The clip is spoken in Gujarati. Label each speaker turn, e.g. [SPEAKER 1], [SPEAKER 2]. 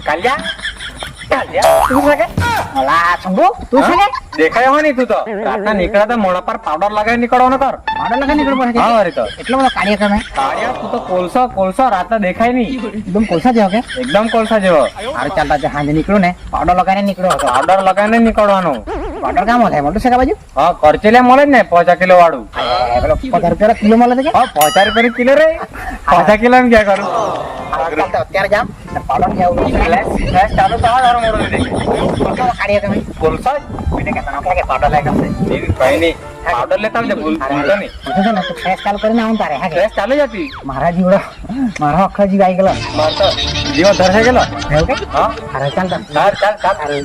[SPEAKER 1] કાલ્યા તું છે કે અલા શંભુ તું છે કે
[SPEAKER 2] દેખાય હો નહીં તું તો રાતના નીકળ્યા તો મોઢા પર પાવડર લગાવી નીકળવાનો કર
[SPEAKER 1] પાવડર લગાવી નીકળવું પડે
[SPEAKER 2] હા વળી તો
[SPEAKER 1] એટલો બધો કાર્યક્રમ હે
[SPEAKER 2] કાળિયા તું તો કોલસો રાતના દેખાય નહીં
[SPEAKER 1] એકદમ કોલસા જેવો કે
[SPEAKER 2] એકદમ કોલસા જેવો
[SPEAKER 1] હારું ચાલતા છે સાંજે નીકળું ને પાવડર લગાવીને નીકળ્યો હતો
[SPEAKER 2] પાવડર લગાવીને નીકળવાનું
[SPEAKER 1] પાવડર કામ થાય મોટું છે કે બાજુ
[SPEAKER 2] હા કરચેલે મળે જ ને 5 કિલો વાળું
[SPEAKER 1] પેલો 50 રૂપિયા કિલો મળે છે કે
[SPEAKER 2] હા 5 રૂપિયા કિલો રે 5 કિલો એમ ક્યાં કરું
[SPEAKER 1] ચાલતા અત્યારે જામ પાવડર કે આવું
[SPEAKER 2] ફ્લેશ ચાલુ તો આ તારો મોડો દે
[SPEAKER 1] કાર્યક્રમ
[SPEAKER 2] કોલસો
[SPEAKER 1] બીજે કે તને કે પાવડર લાગ્યો છે
[SPEAKER 2] એ કઈ નહીં પાવડર લેતા આવજે ભૂલતો નહીં
[SPEAKER 1] પૂછો ને તો ફ્રેશ ચાલુ કરીને આવું તારે હા કે
[SPEAKER 2] ફ્લેશ ચાલુ જ હતી
[SPEAKER 1] મારા જીવડો મારો આખો જીવ આવી ગયેલો
[SPEAKER 2] માર તો જીવો ધરસે ગયેલો
[SPEAKER 1] એવું કે
[SPEAKER 2] હા
[SPEAKER 1] અરે ચાલતા
[SPEAKER 2] ચાલ
[SPEAKER 1] અરે